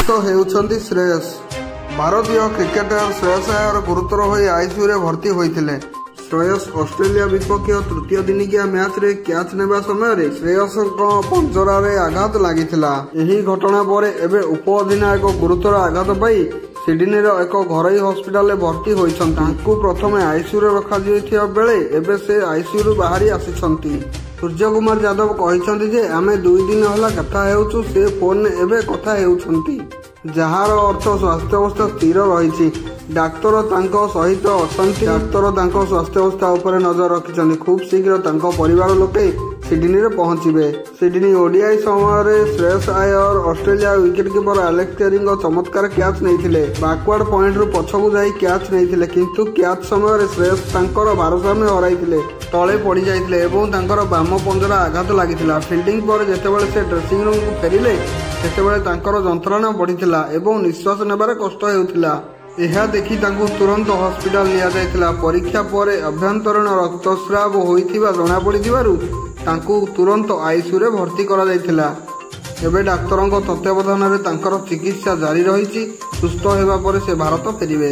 ସୁସ୍ଥ ହେଉଛନ୍ତି ଶ୍ରେୟସ। ଭାରତୀୟ କ୍ରିକେଟର ଶ୍ରେୟସ ଆୟର ଗୁରୁତର ହୋଇ ଆଇସିୟୁରେ ଭର୍ତ୍ତି ହୋଇଥିଲେ। ଶ୍ରେୟସ ଅଷ୍ଟ୍ରେଲିଆ ବିପକ୍ଷ ତୃତୀୟ ଦିନିକିଆ ମ୍ୟାଚରେ କ୍ୟାଚ୍ ନେବା ସମୟରେ ଶ୍ରେୟସଙ୍କ ପଞ୍ଜରାରେ ଆଘାତ ଲାଗିଥିଲା। ଏହି ଘଟଣା ପରେ ଏବେ ଉପ ଅଧିନାୟକ ଗୁରୁତର ଆଘାତ ପାଇ ସିଡନୀର ଏକ ଘରୋଇ ହସ୍ପିଟାଲରେ ଭର୍ତ୍ତି ହୋଇଛନ୍ତି। ତାଙ୍କୁ ପ୍ରଥମେ ଆଇସିୟୁରେ ରଖାଯାଇଥିବା ବେଳେ ଏବେ ସେ ଆଇସିୟୁରୁ ବାହାରି ଆସିଛନ୍ତି। ସୂର୍ଯ୍ୟକୁମାର ଯାଦବ କହିଛନ୍ତି ଯେ ଆମେ 2 ଦିନ ହେଲା କଥା ହେଉଛୁ, ସେ ଫୋନରେ ଏବେ କଥା ହେଉଛନ୍ତି, ଯାହାର ଅର୍ଥ ସ୍ୱାସ୍ଥ୍ୟାବସ୍ଥା ସ୍ଥିର ରହିଛି। ଡାକ୍ତର ତାଙ୍କ ସହିତ ଅଛନ୍ତି। ଡାକ୍ତର ତାଙ୍କ ସ୍ୱାସ୍ଥ୍ୟାବସ୍ଥା ଉପରେ ନଜର ରଖିଛନ୍ତି। ଖୁବ୍ ଶୀଘ୍ର ତାଙ୍କ ପରିବାର ଲୋକେ ସିଡନୀରେ ପହଞ୍ଚିବେ। ସିଡନୀ ଓଡିଆଇ ସମୟରେ Shreyas Iyer Australia wicket keeper Alex କେରୀଙ୍କ ଚମତ୍କାର କ୍ୟାଚ୍ ନେଇଥିଲେ। ବ୍ୟାକୱାର୍ଡ ପଏଣ୍ଟରୁ ପଛକୁ ଯାଇ କ୍ୟାଚ୍ ନେଇଥିଲେ, କିନ୍ତୁ କ୍ୟାଚ୍ ସମୟରେ ଶ୍ରେୟସ ତାଙ୍କର ଭାରସାମ୍ୟ ହରାଇଥିଲେ, ତଳେ ପଡ଼ିଯାଇଥିଲେ ଏବଂ ତାଙ୍କର ବାମ ପଞ୍ଜରା ଆଘାତ ଲାଗିଥିଲା। ଫିଲ୍ଡିଂ ପରେ ଯେତେବେଳେ ସେ ଡ୍ରେସିଂ ରୁମ୍କୁ ଫେରିଲେ ସେତେବେଳେ ତାଙ୍କର ଯନ୍ତ୍ରଣା ବଢ଼ିଥିଲା ଏବଂ ନିଶ୍ୱାସ ନେବାରେ କଷ୍ଟ ହେଉଥିଲା। ଏହା ଦେଖି ତାଙ୍କୁ ତୁରନ୍ତ ହସ୍ପିଟାଲ ନିଆଯାଇଥିଲା। ପରୀକ୍ଷା ପରେ ଆଭ୍ୟନ୍ତରୀଣ ରକ୍ତସ୍ରାବ ହୋଇଥିବା ଜଣାପଡ଼ିଥିବାରୁ ତାଙ୍କୁ ତୁରନ୍ତ ଆଇସିୟୁରେ ଭର୍ତ୍ତି କରାଯାଇଥିଲା। ଏବେ ଡାକ୍ତରଙ୍କ ତତ୍ତ୍ୱାବଧାନରେ ତାଙ୍କର ଚିକିତ୍ସା ଜାରି ରହିଛି। ସୁସ୍ଥ ହେବା ପରେ ସେ ଭାରତ ଫେରିବେ।